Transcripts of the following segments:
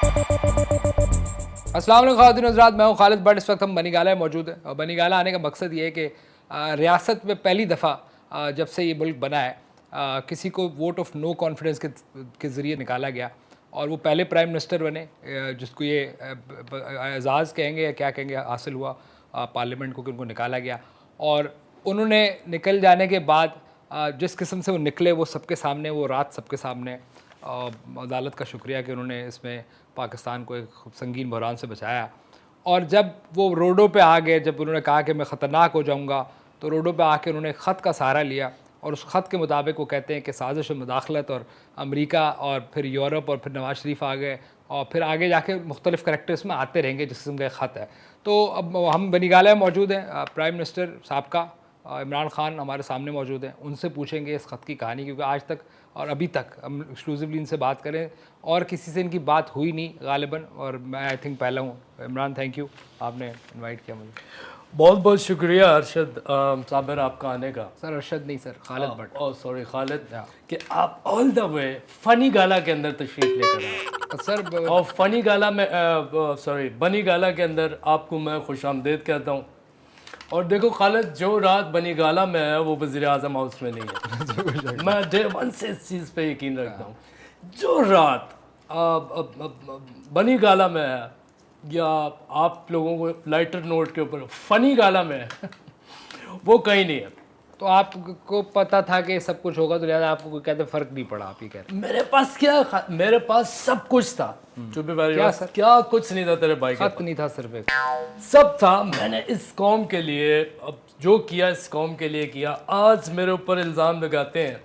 अस्सलाम वालेकुम ख़वातीन हज़रात, मैं हूँ खालिद बट। इस वक्त हम बनीगाला में मौजूद हैं और बनीगाला आने का मकसद ये है कि रियासत में पहली दफ़ा जब से ये मुल्क बना है किसी को वोट ऑफ नो कॉन्फिडेंस के ज़रिए निकाला गया और वो पहले प्राइम मिनिस्टर बने जिसको ये एजाज़ कहेंगे या क्या कहेंगे हासिल हुआ पार्लियामेंट को कि उनको निकाला गया। और उन्होंने निकल जाने के बाद जिस किस्म से वो निकले वो सबके सामने, वो रात सबके सामने, अदालत का शुक्रिया कि उन्होंने इसमें पाकिस्तान को एक संगीन बहरान से बचाया। और जब वो रोडों पे आ गए, जब उन्होंने कहा कि मैं ख़तरनाक हो जाऊंगा, तो रोडों पे आके उन्होंने ख़त का सहारा लिया और उस ख़त के मुताबिक वो कहते हैं कि साजिश और मुदाखलत और अमेरिका और फिर यूरोप और फिर नवाज शरीफ आ गए और फिर आगे जाके मुख्तलिफ़ करैक्टर्स में आते रहेंगे जिस किस्म का ख़त है। तो अब हम बनीगाला में मौजूद हैं, प्राइम मिनिस्टर साहब का इमरान खान हमारे सामने मौजूद हैं, उनसे पूछेंगे इस ख़त की कहानी, क्योंकि आज तक और अभी तक हम एक्सक्लूसिवली इनसे बात करें और किसी से इनकी बात हुई नहीं गालिबन, और मैं आई थिंक पहला हूँ। इमरान, थैंक यू, आपने इनवाइट किया मुझे। बहुत बहुत शुक्रिया अरशद साबिर आपका आने का। सर अरशद नहीं sir, Khalid Bhatt. Oh sorry Khalid, कि आप ऑल द वे फनी गाला के अंदर तशरीफ लेकर आए सर और फनी गाला में सॉरी बनी गाला के अंदर आपको मैं खुशामदीद कहता हूँ। और देखो खालिद, जो रात बनी गाला में है वो वज़ीर आज़म हाउस में नहीं है। मैं डे वन से इस चीज़ पे यकीन रखता हूँ। जो रात बनी गाला में है या आप लोगों को लाइटर नोट के ऊपर फनी गाला में है वो कहीं नहीं है। तो आपको पता था कि सब कुछ होगा, तो लिहाजा आपको कोई कहते फ़र्क नहीं पड़ा, आप ही कह रहे मेरे पास क्या, मेरे पास सब कुछ था। चुप क्या सर? क्या कुछ नहीं था तेरे भाई के ख़त नहीं था, सिर्फ एक सब था। मैंने इस कौम के लिए अब जो किया, इस कौम के लिए किया। आज मेरे ऊपर इल्ज़ाम लगाते हैं।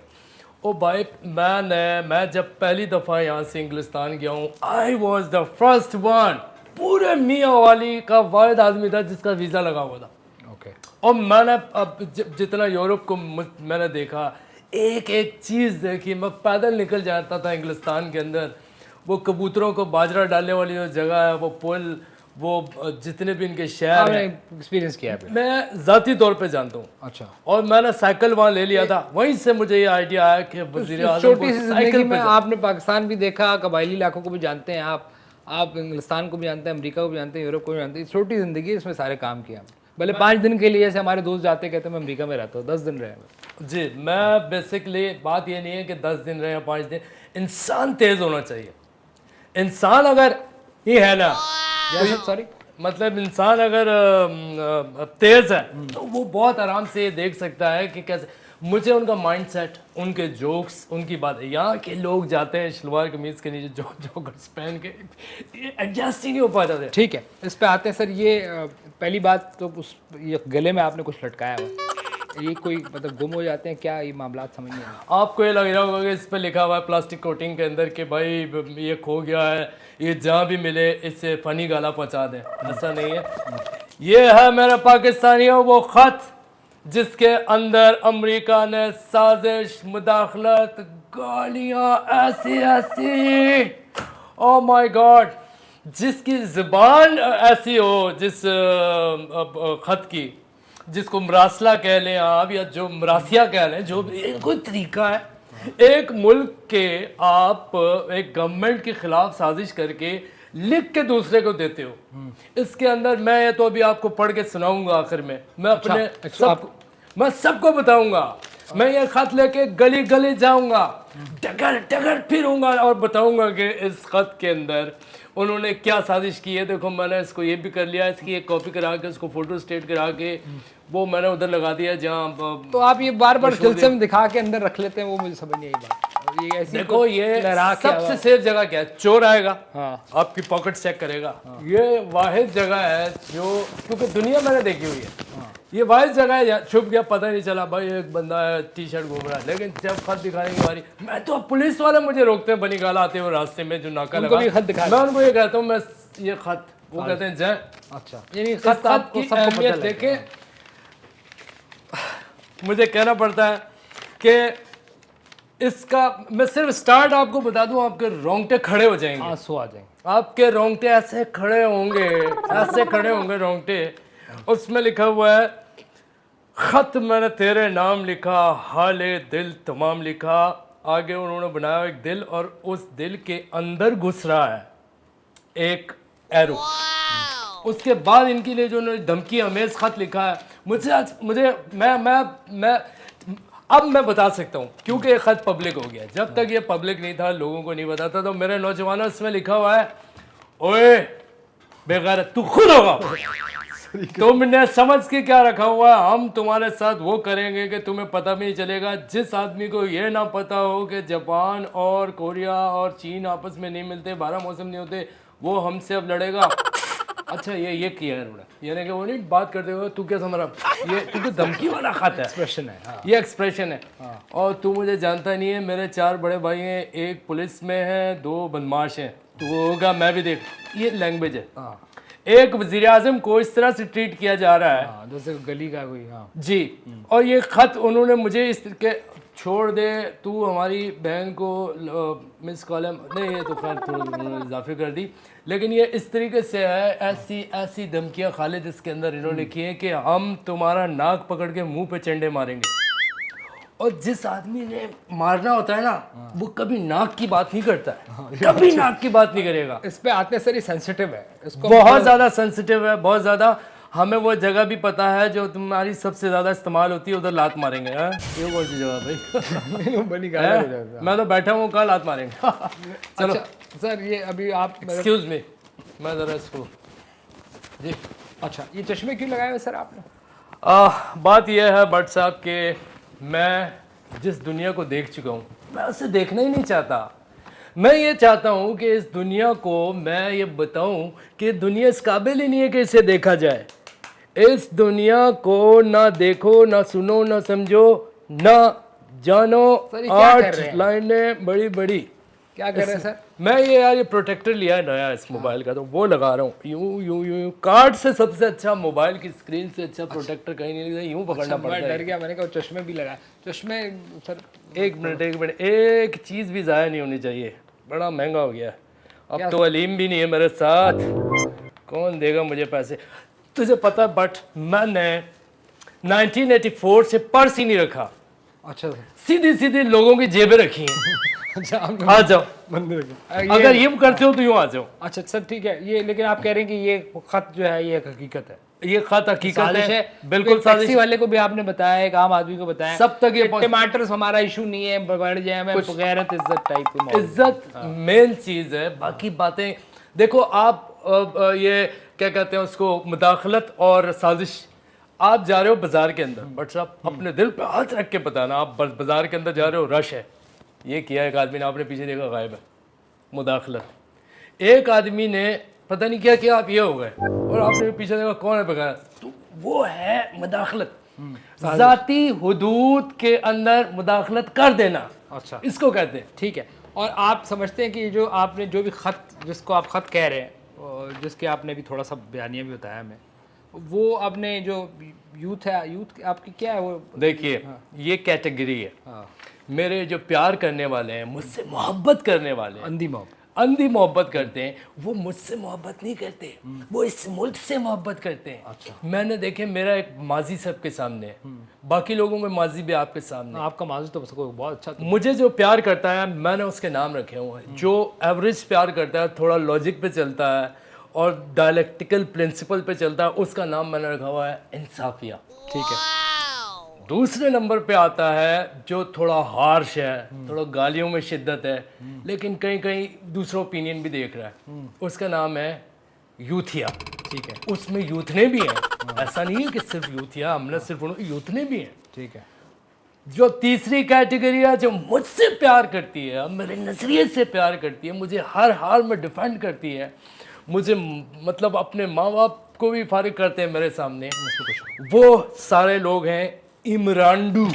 ओ भाई, मैं जब पहली दफ़ा यहाँ से इंग्लिस्तान गया हूँ, I was the first one, पूरे मियाँ वाली का वाहिद आदमी था जिसका वीज़ा लगा हुआ था। ओके। और मैंने अब जितना यूरोप को मैंने देखा, एक एक चीज़ देखी। मैं पैदल निकल जाता था इंग्लिस्तान के अंदर, वो कबूतरों को बाजरा डालने वाली जो जगह है, वो पुल, वो जितने भी इनके शहर हैं, एक्सपीरियंस किया है। मैं ज़ाती तौर पे जानता हूँ। अच्छा। और मैंने साइकिल वहाँ ले लिया था, वहीं से मुझे ये आइडिया आया कि वज़ीर आज़म छोटी को सी साइकिल जिंदगी में पे आपने पाकिस्तान भी देखा, कबायली इलाकों को भी जानते हैं आप इंग्लिस्तान को भी जानते हैं, अमेरिका को भी जानते हैं, यूरोप को भी जानते हैं। छोटी ज़िंदगी, इसमें सारे काम किया भले 5 दिन के लिए, जैसे हमारे दोस्त जाते कहते हैं मैं अमेरिका में रहता हूँ, 10 दिन रहे। जी, मैं बेसिकली बात ये नहीं है कि 10 दिन रहे या 5 दिन। इंसान तेज़ होना चाहिए। इंसान अगर ये है ना, सॉरी, मतलब इंसान अगर तेज़ है तो वो बहुत आराम से ये देख सकता है कि कैसे। मुझे उनका माइंडसेट, उनके जोक्स, उनकी बात, यहाँ के लोग जाते हैं शलवार कमीज़ के नीचे जॉगर्स पहन के, एडजस्ट ही नहीं हो पाता था। ठीक है, इस पे आते हैं सर। ये पहली बात तो ये गले में आपने कुछ लटकाया हुआ, ये कोई मतलब गुम हो जाते हैं क्या, ये मामला समझ नहीं आता। आपको ये लग रहा होगा कि इस पे लिखा हुआ है प्लास्टिक कोटिंग के अंदर कि भाई ये खो गया है, ये जहाँ भी मिले इससे फनी गाला पहुँचा दें। ऐसा नहीं है। ये है मेरे पाकिस्तानियों वो ख़त जिसके अंदर अमेरिका ने साजिश, मुदाखलत, गालियाँ ऐसी ऐसी, ओ माय गॉड, जिसकी ज़बान ऐसी हो, जिस ख़त की, जिसको मरासला कह लें आप या जो मरासिया कह लें, जो भी कोई तरीका है। एक मुल्क के आप एक गवर्नमेंट के ख़िलाफ़ साजिश करके लिख के दूसरे को देते हो। इसके अंदर मैं ये तो अभी आपको पढ़ के सुनाऊंगा आखिर में। मैं अपने मैं सबको बताऊंगा। मैं ये खत लेके गली गली जाऊंगा, डगर डगर फिरूंगा और बताऊंगा कि इस खत के अंदर उन्होंने क्या साजिश की है। देखो, मैंने इसको ये भी कर लिया, इसकी एक कॉपी करा के, उसको फोटो स्टेट करा के वो मैंने उधर लगा दिया जहाँ। तो आप ये बार बार जलसे में दिखा के अंदर रख लेते हैं, वो मुझे समझ नहीं आई बात। ये ऐसी देखो, ये सबसे सेफ जगह क्या है? चोर आएगा, हाँ, आपकी पॉकेट चेक करेगा। हाँ। ये वाहिद जगह है जो, क्योंकि दुनिया मैंने देखी हुई है। हाँ। ये वाहिद जगह है, छुप गया, पता नहीं चला, भाई एक बंदा है टी शर्ट घूम रहा है। लेकिन जब खत दिखाने की बारी, मैं तो पुलिस वाले मुझे रोकते हैं बनी गाला आते हुए रास्ते में, जो नाका लगा, मैं उनको ये कहता हूँ, मैं ये खत, वो कहते हैं जय। अच्छा, यानी खत की अहमियत देखे मुझे कहना पड़ता है कि इसका मैं सिर्फ स्टार्ट आपको बता दूं, आपके रोंगटे खड़े हो जाएंगे, आंसू आ जाएंगे, आपके रोंगटे ऐसे खड़े होंगे, ऐसे खड़े होंगे रोंगटे। उसमें लिखा हुआ है, खत मैंने तेरे नाम लिखा, हाले दिल तमाम लिखा। आगे उन्होंने बनाया एक दिल और उस दिल के अंदर घुस रहा है एक एरो। उसके बाद इनके लिए जो उन्होंने धमकी अमेज खत लिखा है, मुझे आज मुझे मैं अब मैं बता सकता हूँ क्योंकि ये खत पब्लिक हो गया। जब तक ये पब्लिक नहीं था, लोगों को नहीं बताता, तो मेरे नौजवानों इसमें लिखा हुआ है, ओए बेगैरत तू खुद होगा, तुमने समझ के क्या रखा हुआ है, हम तुम्हारे साथ वो करेंगे कि तुम्हें पता भी नहीं चलेगा। जिस आदमी को ये ना पता हो कि जापान और कोरिया और चीन आपस में नहीं मिलते, 12 मौसम नहीं होते, वो हमसे अब लड़ेगा। अच्छा ये किया है उन्होंने, यानी कि वो नहीं बात करते हुए तू क्या समझ रहा, ये क्योंकि धमकी वाला खत है, एक्सप्रेशन है। हाँ। ये एक्सप्रेशन है। और तू मुझे जानता नहीं है, मेरे 4 बड़े भाई हैं, एक पुलिस में है, 2 बदमाश हैं, तो होगा मैं भी देख। ये लैंग्वेज है। हाँ। एक वजीर आजम को इस तरह से ट्रीट किया जा रहा है। हाँ, जैसे गली का कोई। हाँ जी। और ये खत उन्होंने मुझे इस के छोड़ दे, तू हमारी बहन को मिस कॉलम नहीं, ये तो खैर थोड़ी उन्होंने इजाफे कर दी, लेकिन ये इस तरीके से है, ऐसी ऐसी धमकियां खालिद इसके अंदर इन्होंने की हैं कि हम तुम्हारा नाक पकड़ के मुंह पे चंडे मारेंगे। और जिस आदमी ने मारना होता है ना, वो कभी नाक की बात नहीं करता है, कभी नाक की बात नहीं करेगा। इस पे आते सर सेंसिटिव है, इसको बहुत ज़्यादा सेंसिटिव है, बहुत ज़्यादा। हमें वो जगह भी पता है जो तुम्हारी सबसे ज़्यादा इस्तेमाल होती है, उधर लात मारेंगे। हैं? ये कौन सी जगह भाई? बनी गाला हो जाएगा। मैं तो बैठा हूँ, कहाँ लात मारेंगे। चलो अच्छा, सर ये अभी आप एक्सक्यूज मी, मैं ज़रा इसको जी। अच्छा, ये चश्मे क्यों लगाए हुए सर आपने? बात यह है भट्ट साहब कि मैं जिस दुनिया को देख चुका हूँ, मैं उसे देखना ही नहीं चाहता। मैं ये चाहता हूँ कि इस दुनिया को मैं ये बताऊँ कि दुनिया इस काबिल ही नहीं है कि इसे देखा जाए। इस दुनिया को ना देखो, ना सुनो, ना समझो, ना जानो। सर, ये क्या कर 8 रहे हैं? लाइनें बड़ी बड़ी। क्या कर रहे हैं सर? मैं ये यार ये प्रोटेक्टर लिया है नया इस मोबाइल का, तो वो लगा रहा हूँ। यूं यूं यूं यूं कार्ड से सबसे अच्छा, मोबाइल की स्क्रीन से अच्छा प्रोटेक्टर कहीं नहीं लगता, यूं पकड़ना मैं पड़ता है। डर गया, मैंने कहा चश्मे भी लगाए। चश्मे सर, एक मिनट, एक चीज़ भी ज़ाया नहीं होनी चाहिए, बड़ा महंगा हो गया। अब तो अलीम भी नहीं है मेरे साथ, कौन देगा मुझे पैसे? तुझे पता बट मैंने 1984 से पर्स ही नहीं रखा, अच्छा सर। सीधी सीधी लोगों की जेबें रखी हैं। अच्छा, आप आ जाओ, बंद रखें। अगर ये करते हो तो यूँ आ जाओ। अच्छा सर, ठीक है। ये लेकिन आप कह रहे हैं कि ये खत जो है ये एक हकीकत है, ये खत हकीकत साजिश है, है। बिल्कुल टैक्सी साजिश। वाले को भी आपने बताया, एक आम आदमी को बताया, सब तक ये टमाटर हमारा इशू नहीं है, बढ़ जाए हमें गैरत इज्जत टाइप की मौत। इज्जत मेन चीज़ है, बाकी बातें देखो। आप ये क्या कहते हैं उसको, मुदाखलत और साजिश। आप जा रहे हो बाजार के अंदर, बट साहब अपने दिल पे हाथ रख के बताना, आप बाजार के अंदर जा रहे हो, रश है, ये किया एक आदमी ने, आपने पीछे देखा गायब है, मुदाखलत। एक आदमी ने पता नहीं क्या किया, आप ये हो गए, और आपने पीछे देखा कौन है बगैर, तो वो है मुदाखलत। जाती हुदूद के अंदर मुदाखलत कर देना, अच्छा, इसको कहते हैं। ठीक है। और आप समझते हैं कि जो आपने जो भी खत, जिसको आप खत कह रहे हैं, और जिसके आपने भी थोड़ा सा बयानिया भी बताया हमें, वो आपने जो यूथ है, यूथ आपकी क्या है वो? देखिए, ये कैटेगरी है। हाँ, मेरे जो प्यार करने वाले हैं, मुझसे मोहब्बत करने वाले हैं, अंधी मोहब्बत। अंधी मोहब्बत करते हैं, वो मुझसे मोहब्बत नहीं करते, वो इस मुल्क से मोहब्बत करते हैं। अच्छा। मैंने देखे, मेरा एक माजी सबके सामने है, बाकी लोगों में माजी भी आपके सामने है। आपका माजी तो सबको बहुत अच्छा था। मुझे जो प्यार करता है, मैंने उसके नाम रखे हुए हैं। जो एवरेज प्यार करता है, थोड़ा लॉजिक पे चलता है और डायलेक्टिकल प्रिंसिपल पे चलता है, उसका नाम मैंने रखा हुआ है इंसाफिया। ठीक है। दूसरे नंबर पे आता है जो थोड़ा हार्श है, थोड़ा गालियों में शिद्दत है, लेकिन कहीं कहीं दूसरा ओपिनियन भी देख रहा है, उसका नाम है यूथिया। ठीक है। उसमें यूथने भी हैं, ऐसा नहीं है कि सिर्फ यूथिया, हमने सिर्फ यूथने भी हैं। ठीक है। जो तीसरी कैटेगरी है, जो मुझसे प्यार करती है, मेरे नज़रिए से प्यार करती है, मुझे हर हाल में डिफेंड करती है, मुझे मतलब अपने माँ बाप को भी फारिग करते हैं मेरे सामने, वो सारे लोग हैं इमरानडू।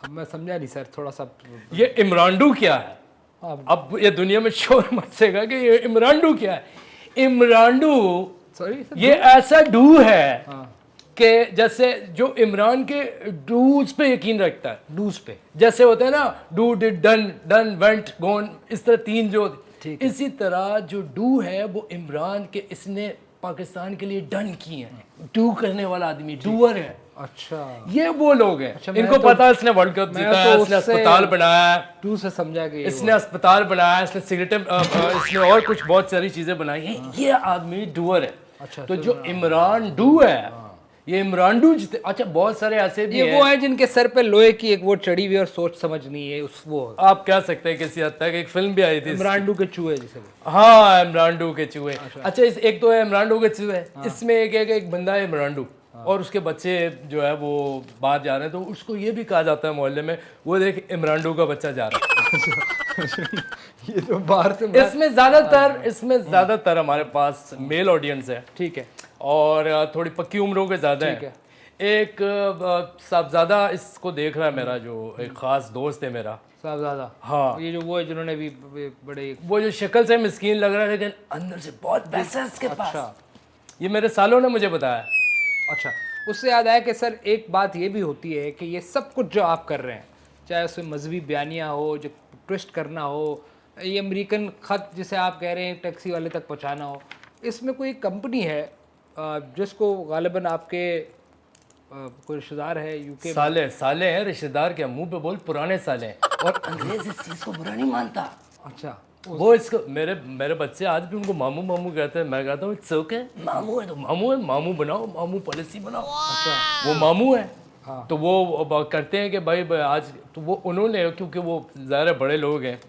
मैं समझा नहीं सर, थोड़ा सा। ये इमरानडू क्या है? हाँ। अब ये दुनिया में शोर मचेगा कि ये इमरानडू क्या है। इमरानडू सॉरी सर, ये ऐसा डू है हाँ, कि जैसे जो इमरान के डूज पे यकीन रखता है, डूज पे, जैसे होता है ना, do did done done went gone, इस तरह 3 जो, इसी तरह जो डू है वो इमरान के, इसने पाकिस्तान के लिए डन किए हैं। डू करने वाला आदमी डूअर है। अच्छा, ये वो लोग हैं। अच्छा, मैं इनको तो- पता है इसने वर्ल्ड कप मैं जीता तो है, इसने उससे- अस्पताल बनाया है, तू से समझा कि इसने अस्पताल बनाया है, इसने सिगरेटें इसने और कुछ बहुत सारी चीजें बनाई हैं। ये आदमी डूअर है। अच्छा, तो जो इमरान डू है, ये इमरान डू जीते। अच्छा, बहुत सारे ऐसे भी ये हैं, वो है जिनके सर पे लोहे की एक वो चढ़ी हुई और सोच समझ नहीं है उस वो आप कह सकते हैं किसी हद तक। एक फिल्म भी आई थी इमरान के चूहे जिसे वो। हाँ, इमरान डू के चूहे। अच्छा, एक तो है इमरान डू के चूहे, इसमें एक बंदा है इमरान डू, और उसके बच्चे जो है वो बाहर जा रहे हैं, तो उसको ये भी कहा जाता है मोहल्ले में, वो देख इमरान डू का बच्चा जा रहा है। ये तो बाहर से इसमें ज्यादातर हमारे पास मेल ऑडियंस है, ठीक है, और थोड़ी पक्की उम्रों के ज्यादा ठीक है। एक साहबजादा इसको देख रहा है, मेरा जो एक खास दोस्त है मेरा, साहबजादा। हाँ, ये जो वो है जिन्होंने भी बड़े वो जो शक्ल से मिस्कीन लग रहा है लेकिन अंदर से बहुत पैसा है इसके अच्छा पास। ये मेरे सालों ने मुझे बताया। अच्छा, उससे याद आया कि सर एक बात ये भी होती है कि ये सब कुछ जो आप कर रहे हैं, चाहे उसमें मजहबी बयानियाँ हो, जो ट्विस्ट करना हो, ये अमेरिकन ख़त जिसे आप कह रहे हैं टैक्सी वाले तक पहुंचाना हो, इसमें कोई कंपनी है जिसको गालिबन आपके कोई रिश्तेदार है यूके साले हैं, रिश्तेदार क्या, मुंह पे बोल, पुराने साले हैं। और अंग्रेज इस चीज को बुरा नहीं मानता। अच्छा, वो इसको मेरे बच्चे आज भी उनको मामू मामू कहते हैं। मैं कहता हूँ इट्स ओके, मामू है तो मामू है, मामू बनाओ, मामू पॉलिसी बनाओ। अच्छा, वो मामू है। हाँ। तो वो करते हैं कि भाई आज तो वो उन्होंने, क्योंकि वो ज़्यादा बड़े लोग हैं,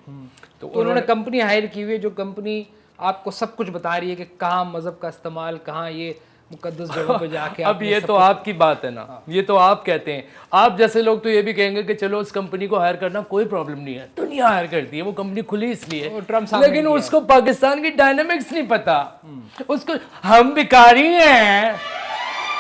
तो उन्होंने कंपनी हायर की हुई है, जो कंपनी आपको सब कुछ बता रही है कि कहाँ मज़हब का इस्तेमाल, कहाँ ये मुकद्दस जगहों पे जाके अब ये तो आपकी बात है ना। हाँ। ये तो आप कहते हैं, आप जैसे लोग तो ये भी कहेंगे कि चलो उस कंपनी को हायर करना कोई प्रॉब्लम नहीं है, दुनिया हायर करती है, वो कंपनी खुली इसलिए, लेकिन उसको पाकिस्तान की डायनामिक्स नहीं पता। उसको हम भिखारी हैं,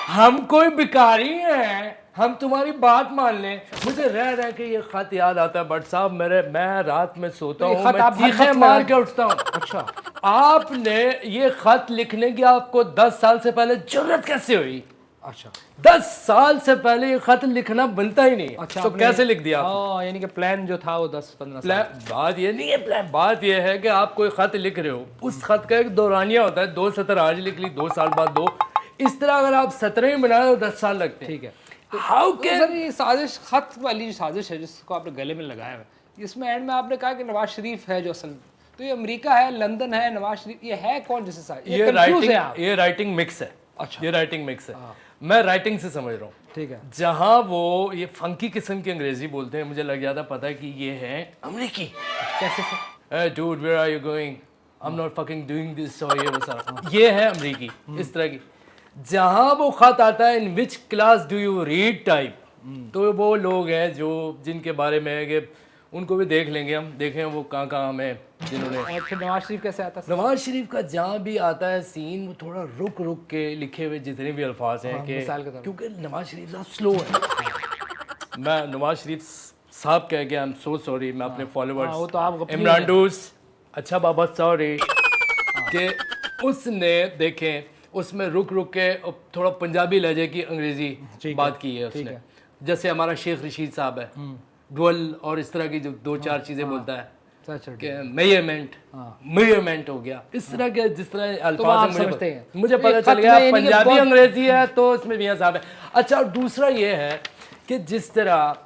हम कोई भिखारी हैं, हम तुम्हारी बात मान लें। मुझे रह के ये खत याद आता है बट साहब, मैं रात में सोता हूँ, मैं चीखें मार के उठता हूँ। अच्छा, आपने ये खत लिखने की आपको 10 साल से पहले जरूरत कैसे हुई? अच्छा, 10 साल से पहले ये खत लिखना बनता ही नहीं। अच्छा, तो कैसे लिख दिया? यानी कि प्लान जो था वो 10-15 साल। बात ये नहीं है प्लान, बात ये है कि आप कोई खत लिख रहे हो, उस खत का एक दौरानिया होता है, 2 सतर आज लिख ली, 2 साल बाद 2, इस तरह अगर आप 17 ही बनाए तो 10 साल लगते हैं। ठीक है, हाउ कैन सर ये साजिश, खत वाली जो साजिश है जिसको आपने गले में लगाया है, इसमें एंड में आपने कहा कि नवाज शरीफ है जो असल, तो ये अमेरिका है, लंदन है, नवाज शरीफ ये है कौन जिसे साजिश? ये राइटिंग मिक्स है। अच्छा, ये राइटिंग मिक्स है। मैं राइटिंग से समझ रहा हूँ। ठीक है, जहाँ वो ये फंकी किस्म की अंग्रेजी बोलते हैं, मुझे लग जाता पता है कि ये है अमेरिकी। कैसे sir? Dude where are you going, I am not fucking doing this, और ये वो सारा ये है अमेरिकी इस तरह की। जहाँ वो खत आता है in which class do you read type, तो वो लोग हैं जो जिनके बारे में है कि उनको भी देख लेंगे हम, देखें वो कहाँ हमें जिन्होंने। और फिर नवाज शरीफ कैसे आता है? नवाज शरीफ का जहाँ भी आता है सीन, वो थोड़ा रुक के लिखे हुए जितने भी अल्फाज हैं कि क्योंकि नवाज शरीफ ज़्यादा स्लो है। मैं नवाज शरीफ साहब कह के आई एम सो सॉरी, मैं अपने फॉलोअर्स इमरान डूस, अच्छा बाबा सॉरी, कि उसने देखें उसमें रुक के थोड़ा पंजाबी लहजे की अंग्रेजी बात की है उसने। जैसे हमारा शेख रशीद साहब है, डुअल और इस तरह की जो 2-4 चीजें बोलता है कि मेजरमेंट हो गया, इस तरह के जिस तरह अल्फाज मुझे पता चल गया पंजाबी अंग्रेजी है तो इसमें मियां साहब है। अच्छा, और दूसरा ये है कि जिस तरह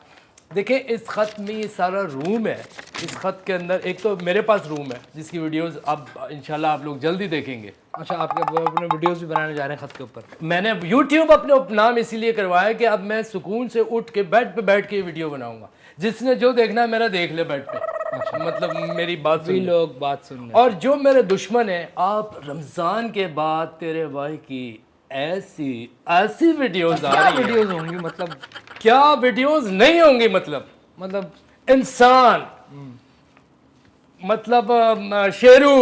देखिए इस खत में ये सारा रूम है, इस खत के अंदर एक तो मेरे पास रूम है जिसकी वीडियोस अब इंशाल्लाह आप लोग जल्दी देखेंगे। अच्छा, आपके अपने वीडियोस भी बनाने जा रहे हैं खत के ऊपर? मैंने YouTube अपने नाम इसीलिए करवाया कि अब मैं सुकून से उठ के बेड पे बैठ के वीडियो बनाऊंगा, जिसने जो देखना है मेरा देख ले बेड पे। अच्छा, मतलब मेरी बात सुन लोग बात सुन। और जो मेरे दुश्मन है, आप रमजान के बाद तेरे भाई की ऐसी वीडियोस आ रही है, वीडियोस होंगी, मतलब क्या वीडियोस नहीं होंगी, मतलब इंसान, मतलब शेरू,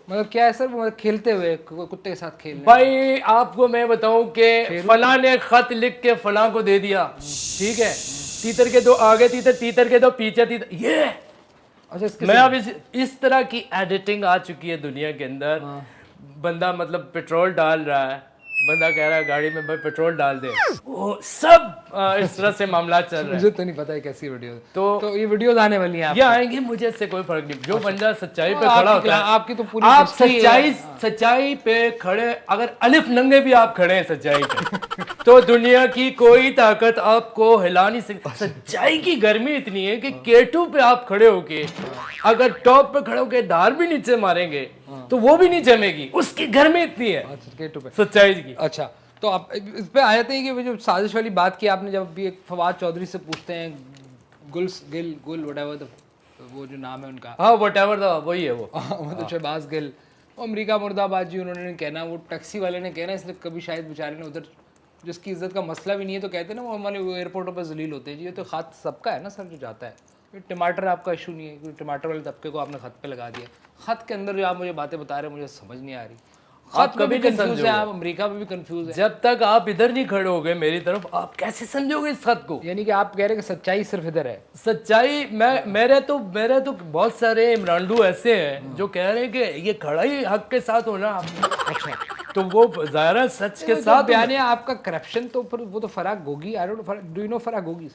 मतलब क्या है सर, मतलब खेलते हुए कुत्ते के साथ खेल। भाई आपको मैं बताऊं कि फलां ने खत लिख के फलां को दे दिया, ठीक है, तीतर के दो आगे तीतर, तीतर के दो पीछे तीतर, ये अच्छा मैं अब इस तरह की एडिटिंग आ चुकी है दुनिया के अंदर। बंदा मतलब पेट्रोल डाल रहा है, बंदा कह रहा है गाड़ी में भाई पेट्रोल डाल दे, वो सब इस तरह से मामला चल रहा है। मुझे तो नहीं पता है कैसी वीडियो तो ये वीडियोस आने वाली हैं ये आएंगी, मुझे इससे कोई फर्क नहीं। जो बंदा सच्चाई पे आपकी खड़ा होता है, आपकी तो पूरी आप history है। सच्चाई पे खड़े, अगर अलिफ नंगे भी आप खड़े हैं सच्चाई पे तो दुनिया की कोई ताकत आपको हिला नहीं सकती। सच्चाई की गर्मी इतनी है कि केटू पे आप खड़े होके अगर टॉप पे खड़े होके धार भी नीचे मारेंगे तो वो भी नहीं जमेगी, उसकी गर्मी इतनी है अच्छा केटू पे। सच्चाई की। अच्छा तो आप इस पे आ जाते हैं कि वो जो साजिश वाली बात की आपने, जब भी एक फवाद चौधरी से पूछते हैं गुल व्हाटएवर वो जो नाम है उनका, हाँ व्हाटएवर था वही है वो, मतलब शहबाज गिल, वो अमेरिका मुर्दाबाद जी, उन्होंने कहना, वो टैक्सी वाले ने कहना, इसलिए कभी शायद बेचारे ने उधर जिसकी इज्जत का मसला भी नहीं है तो कहते हैं ना वो हमारे एयरपोर्टों पर जलील होते हैं जी, ये तो खत सबका है ना सर जो जाता है। ये टमाटर आपका इशू नहीं है क्योंकि टमाटर वाले तबके को आपने खत पे लगा दिया। खत के अंदर जो आप मुझे बातें बता रहे हैं मुझे समझ नहीं आ रही। आप कभी नहीं कंफ्यूज है, समझोगे। आप अमेरिका में भी कंफ्यूज है। जब तक आप इधर नहीं खड़े होगे मेरी तरफ, आप कैसे समझोगे इस खत को? यानी कि आप कह रहे हैं कि सच्चाई सिर्फ इधर है। सच्चाई मेरे तो बहुत सारे इमरानडू ऐसे हैं जो कह रहे हैं कि ये खड़ा ही हक के साथ होना। अच्छा तो वो ज़ाहिर सच के साथ बयान है आपका करप्शन, तो फिर वो तो फराग गोगी, I don't do you know फराग गोगी?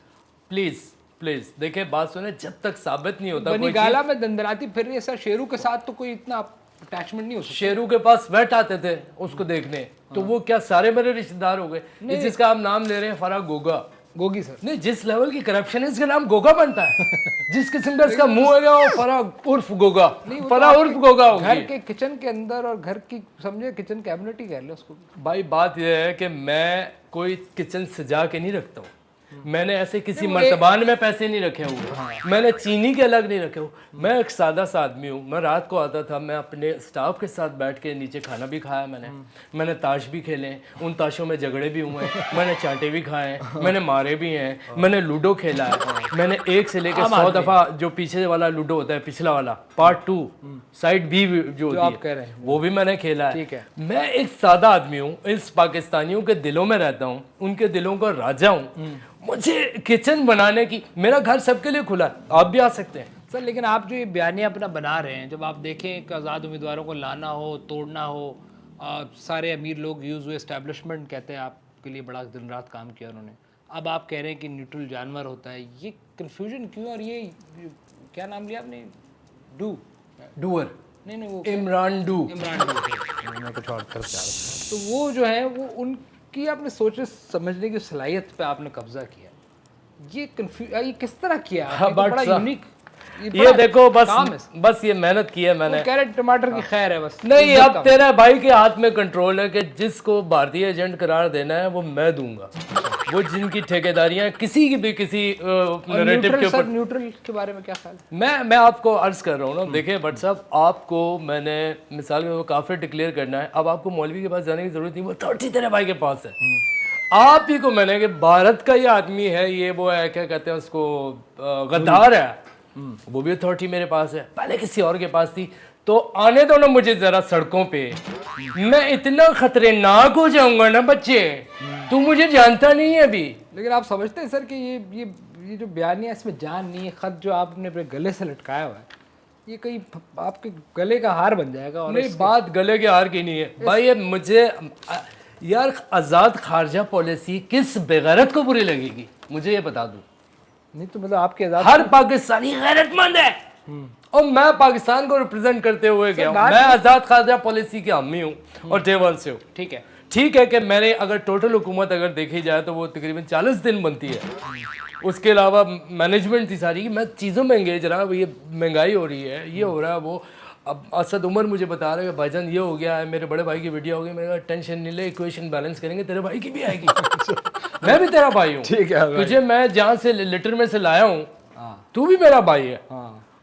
प्लीज देखिए बात सुने, जब तक साबित नहीं होता कोई बनीगाला में दंदराती फिर रही है सर, शेरू के साथ तो कोई इतना अटैचमेंट नहीं हो सकता। शेरू के पास वेट आते थे उसको देखने, तो वो क्या सारे मेरे रिश्तेदार हो गए? जिसका आप नाम ले रहे हैं फराग गोगा, गोगी सर नहीं, जिस लेवल की करप्शन है इसका नाम गोगा बनता है। जिस किस्म का इसका मुंह है वो फराग उर्फ गोगा, फराग उर्फ गोगा होगी। घर के किचन के अंदर और घर की समझे किचन कैबिनेट ही कह लो उसको। भाई बात यह है कि मैं कोई किचन सजा के नहीं रखता हूँ, मैंने ऐसे किसी मर्तबान में पैसे नहीं रखे हुए, मैंने चीनी के अलग नहीं रखे हुए। मैं एक सादा सा आदमी हूँ। मैं रात को आता था, मैं अपने स्टाफ के साथ बैठ के नीचे खाना भी खाया, मैंने ताश भी खेले, उन ताशों में झगड़े भी हुए, मैंने चांटे भी खाए, मैंने मारे भी हैं, मैंने लूडो खेला है, मैंने 1 से लेकर 100 दफ़ा जो पीछे वाला लूडो होता है, पिछला वाला पार्ट 2 साइड बी जो आप कह रहे हैं वो भी मैंने खेला है। ठीक है। मैं एक सादा आदमी हूँ, इस पाकिस्तानियों के दिलों में रहता हूँ, उनके दिलों का राजा हूँ। मुझे किचन बनाने की, मेरा घर सबके लिए खुला है, आप भी आ सकते हैं सर। लेकिन आप जो ये बयानिया अपना बना रहे हैं, जब आप देखें कि आज़ाद उम्मीदवारों को लाना हो, तोड़ना हो, सारे अमीर लोग यूज़ हुए एस्टैब्लिशमेंट कहते हैं आपके लिए बड़ा दिन रात काम किया उन्होंने, अब आप कह रहे हैं कि न्यूट्रल जानवर होता है, ये कन्फ्यूजन क्यों? और ये क्या नाम लिया आपने? डूअर नहीं वो इमरान डू मैं कुछ और तरफ जा रहा था। तो वो जो है वो उनकी आपने सोचने समझने की सलाहियत पे आपने कब्जा किया, ये किस तरह किया? हाँ, ये तो बड़ा यूनिक, ये देखो बस ये मेहनत की है मैंने। कैरेट टमाटर की खैर है बस। नहीं, अब तेरा भाई के हाथ में कंट्रोल है कि जिसको भारतीय एजेंट करार देना है वो मैं दूंगा। वो जिनकी ठेकेदारियां किसी की भी किसी नैरेटिव के ऊपर। न्यूट्रल के बारे में क्या ख्याल है? मैं आपको अर्ज कर रहा हूँ ना, देखिए बट साहब, आपको मैंने मिसाल के काफिर डिक्लेयर करना है, अब आपको मौलवी के पास जाने की जरूरत नहीं, वो 30 तेरे भाई के पास है। आप ही को मैंने कि भारत का ये आदमी है, ये वो है, क्या कहते हैं उसको, गद्दार है, वो भी अथॉरिटी मेरे पास है, पहले किसी और के पास थी। तो आने दो ना मुझे जरा सड़कों पे, मैं इतना खतरनाक हो जाऊंगा ना बच्चे, तू मुझे जानता नहीं है अभी। लेकिन आप समझते हैं सर कि ये जो बयानिया इसमें जान नहीं है, खत जो आपने अपने गले से लटकाया हुआ है, ये कहीं आपके गले का हार बन जाएगा। और नहीं, बात गले के हार की नहीं है भाई, ये मुझे यार आज़ाद खारजा पॉलिसी किस बेगैरत को बुरी लगेगी मुझे ये बता दूं। नहीं तो मतलब आपके आज़ाद, हर पाकिस्तानी गैरतमंद है, और मैं पाकिस्तान को रिप्रेजेंट करते हुए गया हूं। मैं आज़ाद खारजा पॉलिसी की हामी हूँ और डे वन से हूँ। ठीक है कि मैंने अगर टोटल हुकूमत अगर देखी जाए तो वो तकरीबन 40 दिन बनती है, उसके अलावा मैनेजमेंट थी सारी, मैं चीज़ों में एंगेज रहा। ये महंगाई हो रही है, ये हो रहा है, वो अब असद उमर मुझे बता रहे हैं भाईजान ये हो गया है, मेरे बड़े भाई की वीडियो हो गई। मैंने कहा टेंशन नहीं ले, इक्वेशन बैलेंस करेंगे, तेरे भाई की भी आएगी। मैं भी तेरा भाई हूँ, ठीक है, तुझे मैं जहाँ से लिटर में से लाया हूँ, तू भी मेरा भाई है,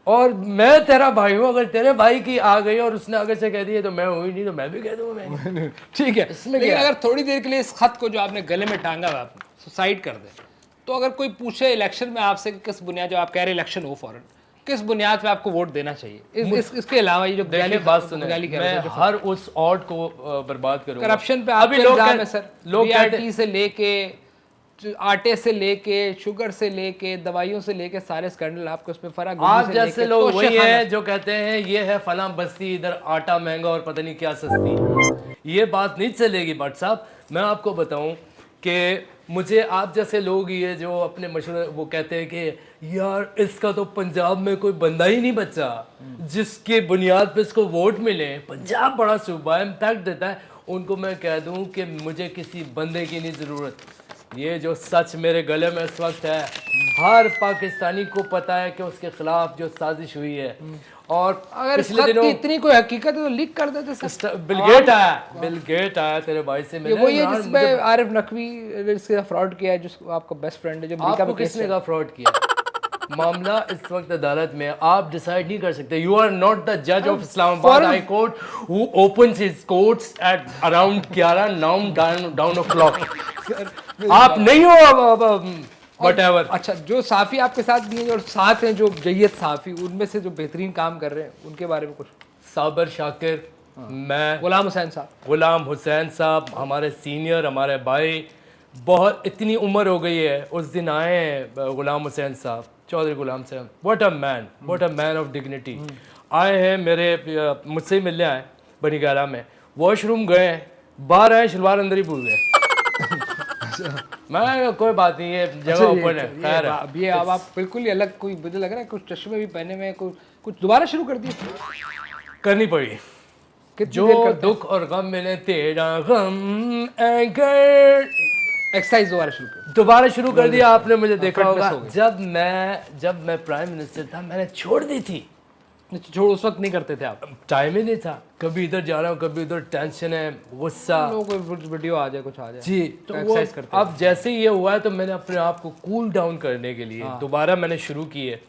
और मैं तेरा भाई हूँ। अगर तेरे भाई की आ गई और उसने अगर से कह दिया तो मैं हुई नहीं, तो मैं भी कह दूँगा मैं। ठीक है, लेकिन अगर थोड़ी देर के लिए इस खत को जो आपने गले में टांगा हुआ आपने सुसाइड कर दे, तो अगर कोई पूछे इलेक्शन में आपसे कि किस बुनियाद, जो आप कह रहे इलेक्शन हो फौरन, किस बुनियाद पे आपको वोट देना चाहिए? इसके अलावा ये जो बात सुने, मैं हर उस ऑड को बर्बाद करूंगा। करप्शन पे अभी लोग है सर, लोग से लेके आटे से लेके शुगर से लेके दवाइयों से लेके सारे स्कैंडल आपको उसमें फर्क। आप जैसे लोग वही हैं जो कहते हैं ये है फलां बस्ती, इधर आटा महंगा और पता नहीं क्या सस्ती। ये बात नहीं चलेगी भट्ट साहब। मैं आपको बताऊं कि मुझे आप जैसे लोग ये जो अपने मशहूर वो कहते हैं कि यार इसका तो पंजाब में कोई बंदा ही नहीं बचा जिसके बुनियाद पे इसको वोट मिले, पंजाब बड़ा सूबा है, इम्पैक्ट देता है, उनको मैं कह दूं कि मुझे किसी बंदे की नहीं ज़रूरत। ये जो सच मेरे गले में इस वक्त है, हर पाकिस्तानी को पता है कि उसके खिलाफ जो साजिश हुई है। और अगर इस पिछले खत की दिनों इतनी कोई हकीकत है तो लीक कर देते सर। बिल गेट आया तेरे भाई से ये मिलने। वही है जिसमें आरिफ नकवी इसके फ्रॉड किया है, जो आपका बेस्ट फ्रेंड है, जो अमेरिका आपको में केस किसने कहा फ्रॉड किया? मामला इस वक्त अदालत में है, आप डिसाइड नहीं कर सकते। यू आर नॉट द जज of Islamabad high court who opens his courts at around 11 down o'clock. आप नहीं हो व्हाटएवर। अच्छा, जो साफी आपके साथ भी हैं और साथ हैं जो जय्यद साफी, उनमें से जो बेहतरीन काम कर रहे हैं उनके बारे में कुछ? साबर शाकिर, मैं, गुलाम हुसैन साहब। गुलाम हुसैन साहब हमारे सीनियर, हमारे भाई, बहुत इतनी उम्र हो गई है। उस दिन आए हैं गुलाम हुसैन साहब, चौधरी गुलाम साहब, what a man of dignity. आए हैं मेरे मुझसे मिलने आए बनीगाला में, वॉशरूम गए, बाहर आए, शलवार अंदर ही भूल गए। मैं कोई बात नहीं, ये जगह ओपन है, खैर है। अब ये अब आप बिल्कुल ही अलग, कोई मुझे लग रहा है कुछ चश्मे भी पहने हुए हैं, कुछ दोबारा शुरू कर दिए? करनी पड़ी। कितनी जो देर करते दुख और गम मिले तेरा गम अगर एक्सरसाइज दोबारा शुरू कर? कर दिया आपने, मुझे देखा fitness होगा। हो गई। जब मैं प्राइम मिनिस्टर था मैंने छोड़ दी थी, छोड़ उस वक्त नहीं करते थे आप? टाइम ही नहीं था। कभी इधर जा रहा हूँ, कभी उधर, टेंशन है, गुस्सा। लोगों को वीडियो आ जाए, कुछ आ जाए जी, तो वो एक्सरसाइज करते अब जैसे ही ये हुआ है तो मैंने अपने आप को कूल डाउन करने के लिए दोबारा मैंने शुरू की है।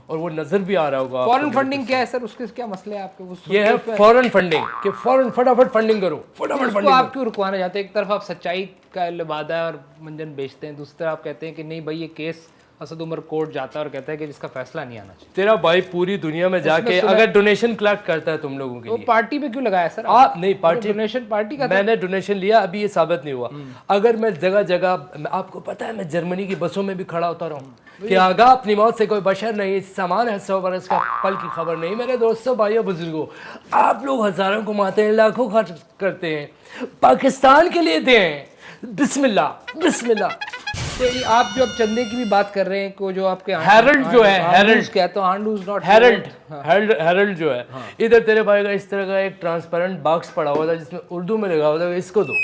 और वो नजर भी आ रहा होगा। फॉरेन फंडिंग क्या है सर, उसके क्या मसले हैं आपके? ये है फॉरेन फंडिंग, कि फॉरेन फटाफट फंडिंग करो, फटाफट उसको फंडिंग। आप क्यों रुकवाना चाहते हैं? एक तरफ आप सच्चाई का वादा है और मंजन बेचते हैं, दूसरी तरफ आप कहते हैं कि नहीं भाई, ये केस असद उमर कोर्ट जाता है और कहता है कि जिसका फैसला नहीं आना चाहिए। तेरा भाई पूरी दुनिया में जाके अगर डोनेशन कलेक्ट करता है तुम लोगों के तो लिए, पार्टी में क्यों लगाया सर? आप नहीं, पार्टी डोनेशन पार्टी का मैंने डोनेशन लिया, अभी ये साबित नहीं हुआ। अगर मैं जगह जगह, आपको पता है मैं जर्मनी की बसों में भी खड़ा होता रहा हूँ कि आगा अपनी मौत से कोई बशर नहीं, सामान है 100 बरस का, पल की खबर नहीं। मेरे दोस्तों, भाइयों, बुजुर्गों, आप लोग हजारों कमाते हैं, लाखों खर्च करते हैं, पाकिस्तान के लिए दें। बिस्मिल्लाह बिस्मिल्लाह। तो ये आप जो अब चंदे की भी बात कर रहे हैं, को जो आपके हेरल्ड जो है, हेरल्ड कहते हैं, हांडूज नॉट हेरल्ड जो है, इधर तेरे भाई का इस तरह का एक ट्रांसपेरेंट बॉक्स पड़ा हुआ था जिसमें उर्दू में लिखा हुआ था इसको दो।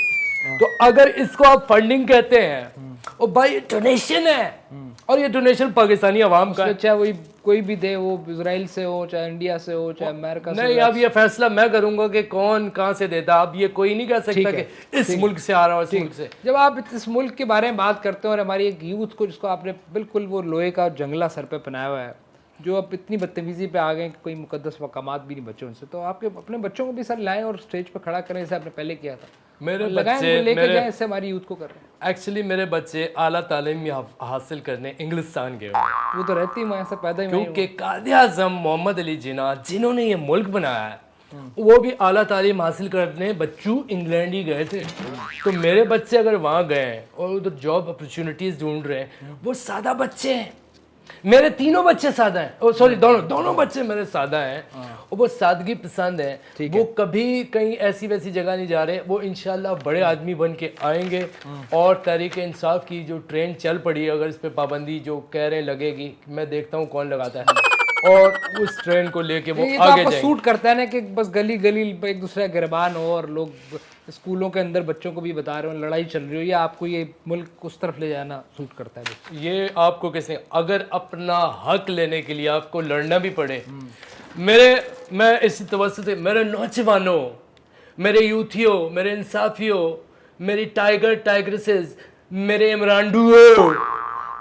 तो अगर इसको आप फंडिंग कहते हैं, और भाई ये डोनेशन है, और ये डोनेशन पाकिस्तानी अवाम का है। चाहे वही कोई भी दे, वो इजराइल से हो, चाहे इंडिया से हो, चाहे अमेरिका से नहीं, अब ये फैसला मैं करूंगा कि कौन कहां से देता। अब ये कोई नहीं कह सकता कि इस मुल्क से आ रहा हो, इस मुल्क से। जब आप इस मुल्क के बारे में बात करते हो और हमारी एक यूथ को, जिसको आपने बिल्कुल वो लोहे का जंगला सर पे पहनाया हुआ है, जो अब इतनी बदतमीजी पे आ गए कि कोई मुकद्दस मकामात भी नहीं बचे उनसे, तो आपके अपने बच्चों को भी सर लाएं और स्टेज पे खड़ा करें, जैसे आपने पहले किया था। मेरे लगाएं, बच्चे लेके जाएं, इससे हमारी यूथ को कर रहे हैं। एक्चुअली मेरे बच्चे आला तालीम हासिल करने इंग्लिस्तान गए हुए हैं। वो तो रहती ही वहाँ से पैदा ही वहीं क्योंकि कायद-ए-आज़म मोहम्मद अली जिन्ना, जिन्होंने ये मुल्क बनाया है, वो भी आला तालीम हासिल करने बच्चों इंग्लैंड ही गए थे। तो मेरे बच्चे अगर वहाँ गए हैं और उधर जॉब अपॉर्चुनिटीज ढूंढ रहे हैं, वो सादा बच्चे हैं। मेरे तीनों बच्चे सादा हैं, सॉरी दोनों बच्चे मेरे सादा हैं, और वो सादगी पसंद है। वो कभी कहीं ऐसी वैसी जगह नहीं जा रहे, वो इंशाल्लाह बड़े आदमी बन के आएंगे। और तहरीक इंसाफ की जो ट्रेन चल पड़ी है, अगर इस पे पाबंदी जो कह रहे हैं लगेगी, मैं देखता हूँ कौन लगाता है, और उस ट्रेन को लेके वो ये तो आगे आपको जाएंगे। सूट करता है ना कि बस गली गली एक दूसरे का गिरबान हो और लोग स्कूलों के अंदर बच्चों को भी बता रहे हो लड़ाई चल रही हो, या आपको ये मुल्क उस तरफ ले जाना सूट करता है? ये आपको किसने, अगर अपना हक लेने के लिए आपको लड़ना भी पड़े, मैं इसी तवज्जो से मेरे नौजवानों, मेरे यूथियों, मेरे इंसाफियों, मेरी टाइगरेसेस, मेरे इमरानडुओ,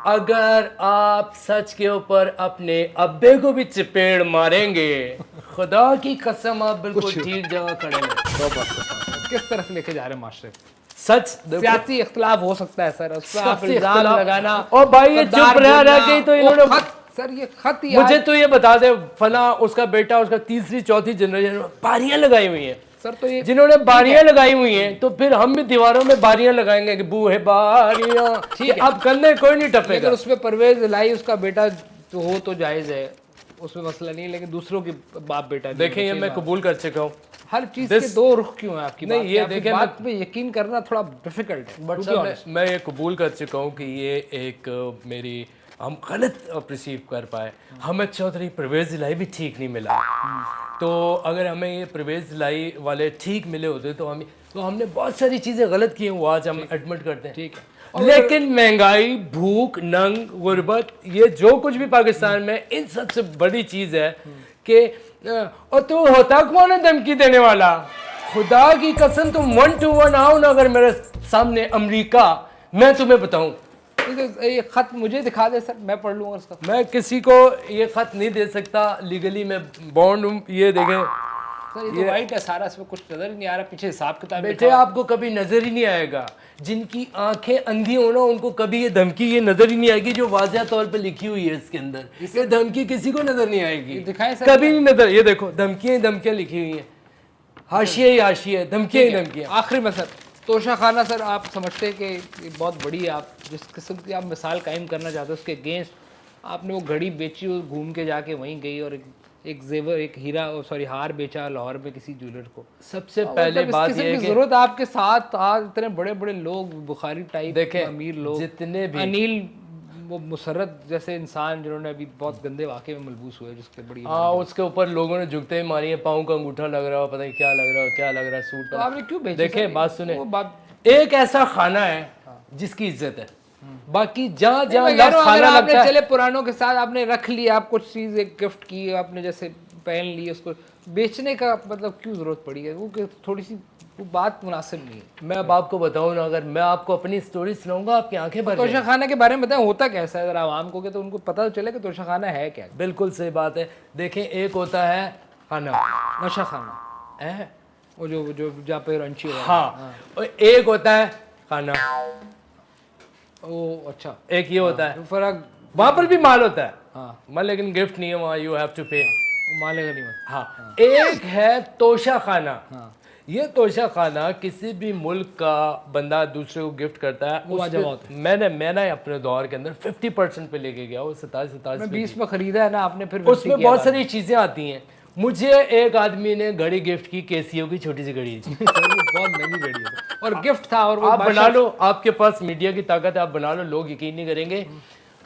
अगर आप सच के ऊपर अपने अब्बे को भी चपेड़ मारेंगे, खुदा की कसम आप बिल्कुल ठीक जगह खड़े हैं। किस तरफ लेके जा रहे हैं माशरे? सच सियासी इख्तलाफ हो सकता है सर, उस पर आप सियासी इल्जाम इख्तलाफ लगाना। और भाई ये चुप रह के तो इन्होंने सर ये खत मुझे तो ये बता दे, फला उसका बेटा, उसका तीसरी चौथी जनरेशन में बारियां लगाई हुई हैं सर। तो ये जिन्होंने बारियां लगाई हुई हैं, तो फिर हम भी दीवारों में बारियां लगाएंगे कि बूहे बारियां, ठीक है। अब करने कोई नहीं टपेगा। अगर उसमें परवेज लाई उसका बेटा जो हो तो जायज है, उसमें मसला नहीं है, लेकिन दूसरों के बाप बेटा देखें, ये मैं कबूल कर चुका हूँ, हर चीज के दो रुख क्यों है आपकी? नहीं, बात ये आपकी देखें, बात पे यकीन करना थोड़ा डिफिकल्ट है। बट मैं ये कबूल कर चुका हूँ कि ये एक मेरी हम गलत परसीव कर पाए। हमें चौधरी परवेज़ इलाही भी ठीक नहीं मिला। तो अगर हमें ये परवेज़ इलाही वाले ठीक मिले होते तो हमने बहुत सारी चीज़ें गलत की हैं, वो आज हम एडमिट करते हैं। ठीक है। लेकिन महंगाई, भूख, नंग, गुर्बत, ये जो कुछ भी पाकिस्तान में, इन सबसे बड़ी चीज़ है कि और तू होता कौन है धमकी देने वाला? खुदा की कसम तुम 1 to 1 आओ ना अगर मेरे सामने अमेरिका, मैं तुम्हें बताऊं। ये खत मुझे दिखा दे सर, मैं पढ़ लूंगा उसका। मैं किसी को ये खत नहीं दे सकता, लीगली मैं बॉन्ड हूं। ये देखें सर, ये तो वाइट है सारा, इसमें कुछ नजर ही नहीं आ रहा, पीछे हिसाब किताब बेटे आपको कभी नजर ही नहीं आएगा। जिनकी आंखें अंधी हो ना उनको कभी ये धमकी ये नजर ही नहीं आएगी जो वाज़िह तौर पे लिखी हुई है इसके अंदर। ये धमकी किसी को नजर नहीं आएगी, दिखाएं सर, कभी नहीं नजर। ये देखो धमकियां धमकियां लिखी हुई हैं, हाशिए ही हाशिए, धमकियां ही धमकियां। आखिरी में सर, तोशा खाना सर, आप समझते हैं कि ये बहुत बड़ी है, आप जिस किस्म की आप मिसाल कायम करना चाहते हो उसके अगेंस्ट आपने वो घड़ी बेची और घूम के जाके वहीं गई और एक जेवर, एक हीरा, सॉरी हार बेचा लाहौर में किसी ज्वेलर को। सबसे पहले बात ये है कि जरूरत आपके साथ आज इतने बड़े बड़े लोग, बुखारी टाइप देखें, अमीर लोग, जितने भी अनिल वो मुसर्रत जैसे इंसान जिन्होंने अभी बहुत गंदे वाक़े में मलबूस हुए, जिसके बड़ी उसके ऊपर लोगों ने झुकते ही मारी है, पाँव का अंगूठा लग रहा हो, पता नहीं क्या लग रहा हो, क्या लग रहा है सूट तो पर। आपने क्यों बेचा? देखें बात सुने, वो बात एक ऐसा खाना है जिसकी इज्जत है, बाकी जहाँ जहाँ मैं कह रहा हूँ, अगर खाना आपने लगता है। चले पुरानों के साथ आपने रख लिया, आप कुछ चीज़ एक गिफ्ट की, आपने जैसे पहन ली, उसको बेचने का मतलब क्यों ज़रूरत पड़ी है? वो थोड़ी सी वो बात मुनासिब नहीं है। मैं अब आपको बताऊँ ना, अगर मैं आपको अपनी स्टोरी सुनाऊंगा आपकी आंखें भर तोशा खाना के बारे में बताएं, होता कैसा है ज़रा आवाम को, कि तो उनको पता तो चले कि तोशा खाना है क्या। बिल्कुल सही बात है। देखें एक होता है खाना, नशा खाना है वो जो जहाँ पे रंची हो। हाँ, और एक होता है खाना, ओ अच्छा, एक ये होता है। फर्क वहाँ पर भी माल होता है, हाँ, माल, लेकिन गिफ्ट नहीं है वहाँ, यू हैव टू पे। माले गनीमत। हाँ, एक है तोशा खाना। हाँ, ये तोशा खाना किसी भी मुल्क का बंदा दूसरे को गिफ्ट करता है, वो उस वाजब पे होता मैंने अपने दौर के अंदर 50% पे लेके गया, वो 27 मैं 20 में खरीदा है ना आपने, फिर उसमें बहुत सारी चीजें आती हैं। मुझे एक आदमी ने घड़ी गिफ्ट की, केसीओ की छोटी सी घड़ी थी। बहुत महंगी घड़ी है और गिफ्ट था, और वो आप बना लो, आपके पास मीडिया की ताकत है, आप बना लो, लोग यकीन नहीं करेंगे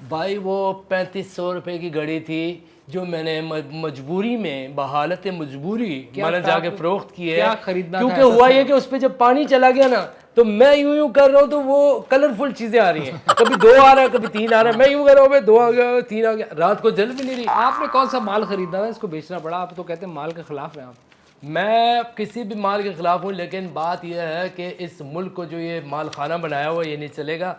भाई। वो 3500 रुपए की घड़ी थी जो मैंने मजबूरी में, बहालत मजबूरी मैंने जाके फरोख्त की है। क्या खरीदना क्योंकि हुआ ये कि उस पर जब पानी चला गया ना, तो मैं यूं कर रहा हूँ तो वो कलरफुल चीजें आ रही हैं, कभी 2 आ रहा है, कभी 3 आ रहा है, मैं यूं कर रहा हूँ 2 आ गया, 3 आ गया, रात को जल भी नहीं रही। आपने कौन सा माल खरीदा था इसको बेचना पड़ा? आप तो कहते हैं माल के खिलाफ हैं आप। मैं किसी भी माल के खिलाफ हूँ, लेकिन बात यह है कि इस मुल्क को जो ये माल खाना बनाया हुआ ये नहीं चलेगा।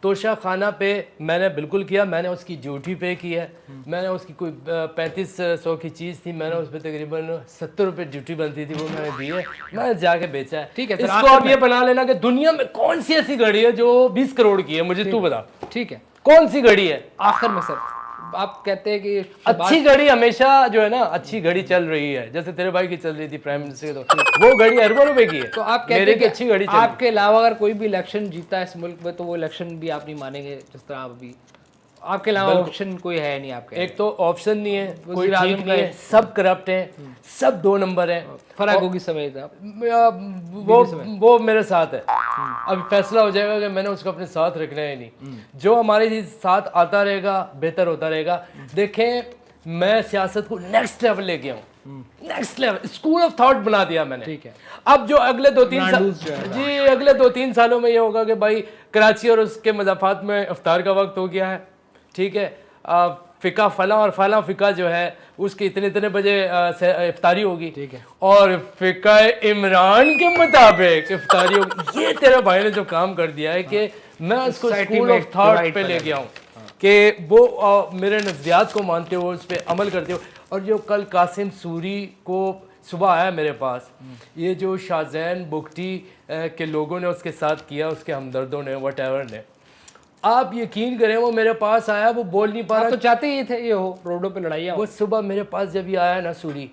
तोशा खाना पे मैंने बिल्कुल किया, मैंने उसकी ड्यूटी पे की है। मैंने उसकी कोई 3500 की चीज़ थी, मैंने उस पर तकरीबन 70 रुपये ड्यूटी बनती थी, वो मैंने दी है, मैंने जाके बेचा है। ठीक है, इसको आप ये बना लेना कि दुनिया में कौन सी ऐसी घड़ी है जो 20 करोड़ की है, मुझे तू बता। ठीक है, कौन सी घड़ी है? आखिर में सर आप कहते हैं कि अच्छी घड़ी हमेशा जो है ना, अच्छी घड़ी चल रही है, जैसे तेरे भाई की चल रही थी प्राइम मिनिस्टर की, तो वो घड़ी अरबों रुपए की है। तो आप कहते मेरे हैं की कि अच्छी घड़ी चल आपके अलावा अगर कोई भी इलेक्शन जीता है इस मुल्क में तो वो इलेक्शन भी आप नहीं मानेंगे, जिस तरह आप अभी आपके अलावा ऑप्शन कोई है नहीं आपके। एक तो ऑप्शन नहीं है, कोई वज़ीर आज़म ठीक नहीं है, सब करप्ट हैं, सब 2 नंबर हैं। फराग होगी समेत आप वो मेरे साथ है, अभी फैसला हो जाएगा कि मैंने उसको अपने साथ रखना है नहीं। जो हमारे साथ आता रहेगा बेहतर होता रहेगा। देखें मैं सियासत को नेक्स्ट लेवल ले गया हूँ, next level, school of thought बना दिया मैंने। ठीक है, अब जो अगले 2-3 साल जी, अगले 2-3 सालों में ये होगा कि भाई कराची और उसके मज़ाफ़ात में इफ्तार का वक्त हो गया है, ठीक है। फ़िका फला और फला फ़िका जो है उसके इतने बजे इफ्तारी होगी, ठीक है, और फ़िका इमरान के मुताबिक इफ्तारी होगी। ये तेरे भाई ने जो काम कर दिया है कि मैं उसको स्कूल ऑफ थॉट पे ले गया हूँ कि वो मेरे नज़रियात को मानते हो, उस पर अमल करते हो। और जो कल कासिम सूरी को सुबह आया मेरे पास, ये जो शाहजैन बुगटी के लोगों ने उसके साथ किया, उसके हमदर्दों ने, वट एवर ने, आप यकीन करें वो मेरे पास आया, वो बोल नहीं पा रहा। तो चाहते ही थे ये हो रोडों पे लड़ाइयाँ। वो सुबह मेरे पास जब ये आया ना सूरी,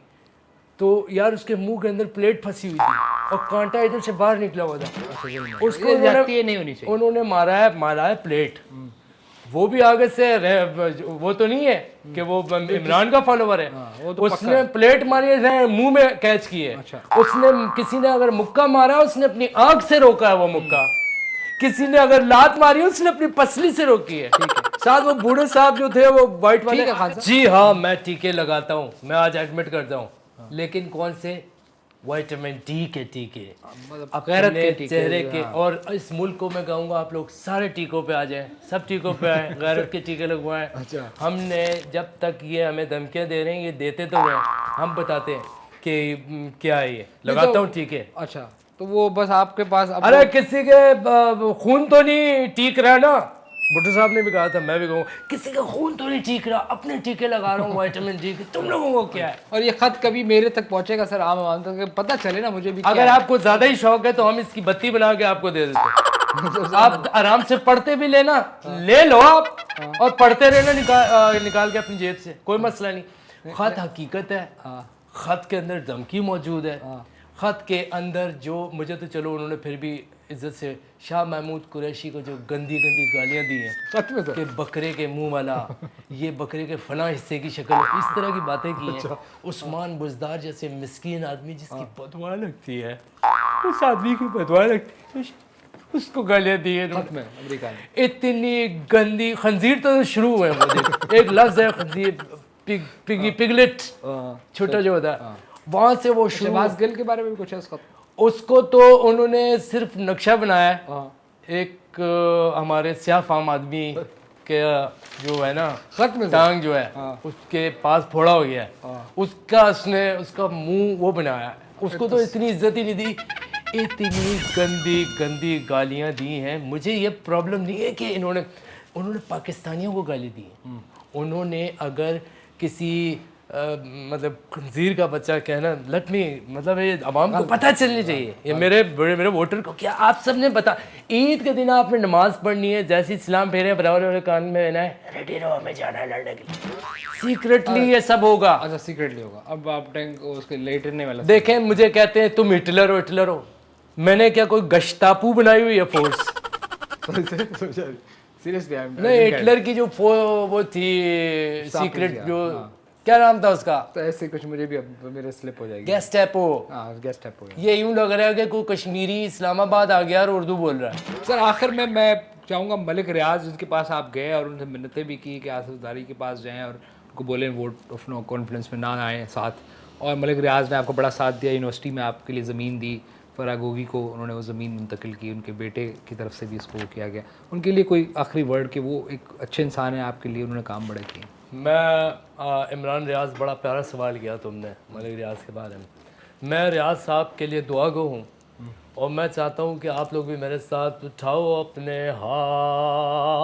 तो यार उसके मुंह के अंदर प्लेट फंसी हुई थी और कांटा इधर से बाहर निकला हुआ था। उसको नहीं होनी चाहिए। उन्होंने मारा है प्लेट, वो भी आगे से वो तो नहीं है कि वो इमरान का फॉलोवर है। वो तो उसने प्लेट मारी है, मुंह में कैच की है। अच्छा। उसने किसी ने अगर मुक्का मारा उसने अपनी आंख से रोका है वो मुक्का। किसी ने अगर लात मारी उसने अपनी पसली से रोकी है। शायद वो बूढ़े साहब जो थे वो वाइट वाले। ठीक है खान साहब। जी हाँ, मैं टीके लगाता हूँ, मैं आज एडमिट करता हूँ। लेकिन कौन से? विटामिन डी के टीके, मतलब गैरत अपने के टीके, चेहरे के। हाँ। और इस मुल्क को मैं कहूँगा आप लोग सारे टीकों पे आ जाएं, सब टीकों पे आए, गैरत के टीके लगवाएं। अच्छा। हमने जब तक ये हमें धमकियाँ दे रहे हैं, ये देते तो हैं, हम बताते हैं कि क्या है ये, लगाता हूँ टीके। अच्छा, तो वो बस आपके पास अब अरे किसी के खून तो नहीं ठीक रहा ना, भुट्टो साहब ने भी कहा था, मैं भी कहूँ किसी का खून तो नहीं ठीक रहा, अपने टीके लगा रहा हूँ विटामिन डी के, तुम लोगों को क्या है? और ये खत कभी मेरे तक पहुंचेगा सर आम आवाम तक, पता चले ना मुझे भी क्या अगर है। आपको ज्यादा ही शौक है तो हम इसकी बत्ती बना के आपको दे देते। आप आराम से पढ़ते भी लेना, ले लो आप, और पढ़ते रहना निकाल के अपनी जेब से, कोई मसला नहीं। खत हकीकत है, खत के अंदर धमकी मौजूद है। खत के अंदर जो मुझे तो चलो उन्होंने फिर भी इज्जत से शाह महमूद कुरैशी को जो गंदी गंदी गालियां दी हैं सच में सर। कि बकरे के मुंह वाला, ये बकरे के फना हिस्से की शक्ल, इस तरह की बातें की हैं। उस्मान बुजदार जैसे मिस्कीन आदमी जिसकी बदवा लगती है, उस आदमी की बदवा लगती है, उसको गालियां दी हैं सच में अमेरिका में। इतनी गंदी। खंजीर तो शुरू हुए हैं मुझे, एक लफ्ज है खंजीर, पिगलेट छोटा जो होता है, वहां से वो शुरू। शहबाज गिल के बारे में भी कुछ है उसका? उसको तो उन्होंने सिर्फ नक्शा बनाया है, एक हमारे स्याह फाम आदमी के जो है ना सच में सर? टांग जो है उसके पास फोड़ा हो गया है, उसका उसने उसका मुंह वो बनाया है। उसको तो इतनी इज्जत ही नहीं दी, इतनी गंदी गंदी गालियां दी हैं। मुझे ये प्रॉब्लम नहीं है कि उन्होंने पाकिस्तानियों को गाली दी है। उन्होंने अगर किसी मतलब खंजीर का बच्चा कहना, लेट मी, मतलब ये अवाम को पता चलनी चाहिए, ये मेरे वोटर को। क्या आप सब ने बता, ईद के दिन आपने नमाज पढ़नी है, जैसे इस्लाम फेरे बराबर वाले कान में ना है, रेडी रहो हमें जाना है लड़ने के लिए, सीक्रेटली ये सब होगा। अच्छा, सीक्रेटली होगा। अब आप टैंक उसके लेटने वाला देखें, मुझे कहते हैं तुम हिटलर हो, हिटलर हो। मैंने क्या कोई गश्तापू बनाई हुई है फोर्स? सीरियसली नहीं, हिटलर की जो वो थी सीक्रेट, जो क्या नाम था उसका, तो ऐसे कुछ मुझे भी अब मेरे स्लिप हो जाएगी। गेस्टापो। हाँ, गेस्टापो हो गया। ये यूं लग रहा है कि कोई कश्मीरी इस्लामाबाद आ गया और उर्दू बोल रहा है। सर आखिर में मैं चाहूँगा मलिक रियाज जिनके पास आप गए और उनसे मिन्नतें भी की कि आसिफ ज़रदारी के पास जाएं और उनको बोलें वोट ऑफ नो कॉन्फिडेंस में ना आए साथ, और मलिक रियाज ने आपको बड़ा साथ दिया, यूनिवर्सिटी में आपके लिए ज़मीन दी, फरागोगी को उन्होंने वो ज़मीन मुंतकिल की, उनके बेटे की तरफ से भी इसको वो किया गया। उनके लिए कोई आखिरी वर्ड कि वो एक अच्छे इंसान है आपके लिए, उन्होंने काम बड़े किए? मैं इमरान रियाज, बड़ा प्यारा सवाल किया तुमने मलिक रियाज के बारे में। मैं रियाज साहब के लिए दुआ गो हूँ, और मैं चाहता हूँ कि आप लोग भी मेरे साथ उठाओ अपने हाथ,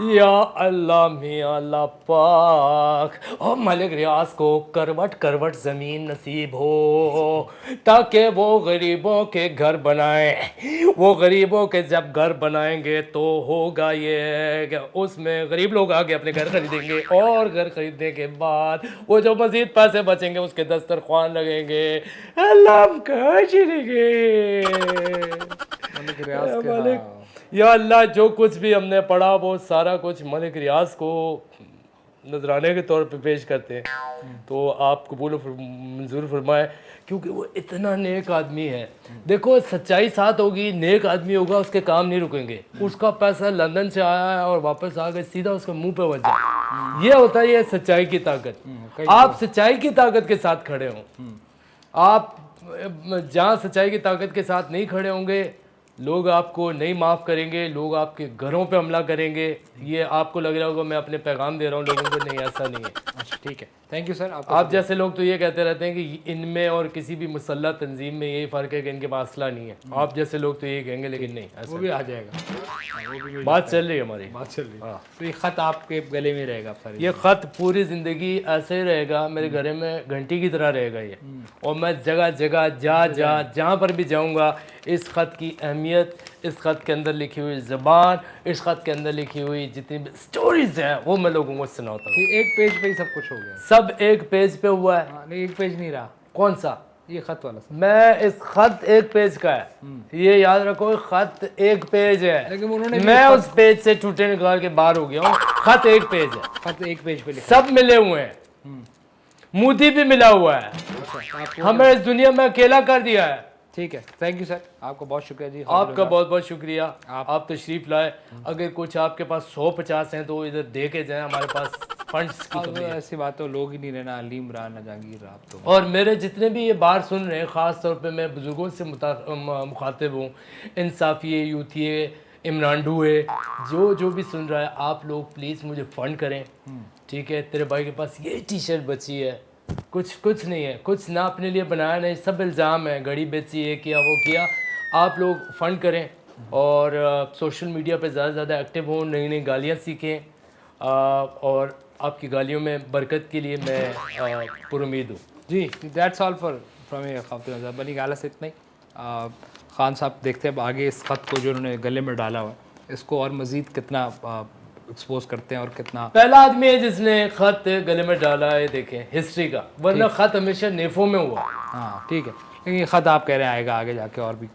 या अल्लाह मियाँ अल्लाह पाक, और मलिक रियाज को करवट करवट ज़मीन नसीब हो, ताकि वो गरीबों के घर बनाएं। वो गरीबों के जब घर बनाएंगे तो होगा ये कि उसमें गरीब लोग आके अपने घर खरीदेंगे, और घर खरीदने के बाद वो जो मज़ीद पैसे बचेंगे उसके दस्तरख्वान लगेंगे। अल्लाह हम कहाँ चलेंगे? मलिक रियाज के, मलिक, हाँ। या अल्लाह जो कुछ भी हमने पढ़ा वो सारा कुछ मलिक रियाज को नजराने के तौर पे पेश करते हैं, तो आप कबूल मंजूर फरमाए, क्योंकि वो इतना नेक आदमी है। देखो, सच्चाई साथ होगी, नेक आदमी होगा, उसके काम नहीं रुकेंगे। उसका पैसा लंदन से आया है और वापस आ गए, सीधा उसके मुंह पे बच जाए। ये होता है ये सच्चाई की ताकत। आप सच्चाई की ताकत के साथ खड़े हों। आप जहाँ सच्चाई की ताकत के साथ नहीं खड़े होंगे, लोग आपको नहीं माफ़ करेंगे, लोग आपके घरों पे हमला करेंगे। ये आपको लग रहा होगा मैं अपने पैगाम दे रहा हूँ लोगों को, नहीं ऐसा नहीं है। अच्छा, ठीक है, थैंक यू सर। आप जैसे लोग तो ये कहते रहते हैं कि इनमें और किसी भी मुसल्लह तंजीम में यही फ़र्क है कि इनके पास असला नहीं है। आप जैसे लोग तो यही कहेंगे, लेकिन नहीं, ऐसा वो भी आ जाएगा, बात चल रही है हमारी। बात चल रही है। तो ये खत आपके गले में रहेगा सारी? ये ख़त पूरी ज़िंदगी ऐसे ही रहेगा, मेरे घर में घंटी की तरह रहेगा ये, और मैं जगह जगह जहाँ पर भी जाऊँगा, इस ख़त की अहमियत, इस ख़त के अंदर लिखी हुई ज़बान, इस ख़त के अंदर लिखी हुई जितनी भी स्टोरीज़ हैं वो मैं लोगों को सुनाता हूँ। एक पेज पे ही सब कुछ हो गया? सब एक पेज पे हुआ है। हाँ, नहीं, एक पेज नहीं रहा। कौन सा? ये खत वाला सर। मैं इस खत एक पेज का है, ये याद रखो, खत एक पेज है, लेकिन उन्होंने मैं उस पेज से टूटे निकाल के बाहर हो गया हूँ। खत एक पेज है, खत एक पेज पे लिखा सब मिले हुए हैं, मोदी भी मिला हुआ है, है। आपको हमें इस दुनिया में अकेला कर दिया है। ठीक है, थैंक यू सर, आपको बहुत शुक्रिया जी। आपका बहुत बहुत शुक्रिया, आप तशरीफ लाए। अगर कुछ आपके पास 150 हैं तो इधर दे के जाएं, हमारे पास फंड्स की अब कमी है। ऐसी बात तो लोग ही नहीं रहना, अलीम रहा ना जहांगीर रहा, आप तो और मेरे जितने भी ये बात सुन रहे हैं, ख़ास तौर पे मैं बुज़ुर्गों से मुखातिब हूँ, इंसाफिए, यूथिए, इमरानडू है, जो भी सुन रहा है, आप लोग प्लीज़ मुझे फ़ंड करें, ठीक है। तेरे भाई के पास ये टी शर्ट बची है, कुछ नहीं है, कुछ ना अपने लिए बनाया नहीं, सब इल्ज़ाम है, घड़ी बेची, ये किया वो किया। आप लोग फ़ंड करें और सोशल मीडिया पे ज़्यादा से ज़्यादा एक्टिव हों, नई नई गालियाँ सीखें, और आपकी गालियों में बरकत के लिए मैं पुरुमीद हूँ। जी। दैट्स ऑल फॉर फ्रॉम ये खातिन आज़ाद। बनी गाला से इतना ही। खान साहब देखते हैं अब आगे इस खत को जो उन्होंने गले में डाला हुआ है, इसको और मज़ीद कितना एक्सपोज करते हैं और कितना। पहला आदमी है जिसने खत गले में डाला है, देखें हिस्ट्री का, वरना खत हमेशा नेफों में हुआ। हाँ ठीक है, लेकिन ये खत आप कह रहे हैं आएगा आगे जाके और भी।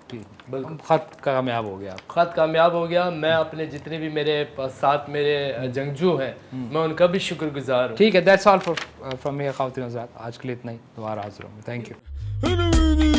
बिल्कुल, खत कामयाब हो गया। खत कामयाब हो गया। मैं अपने जितने भी मेरे साथ मेरे जंगजू हैं, मैं उनका भी शुक्रगुजार हूँ। ठीक है, दैट्स ऑल फ्रॉम ये खातिन आज़ाद। आज के लिए इतना ही, दोबारा हाजिर हूँ। Thank you.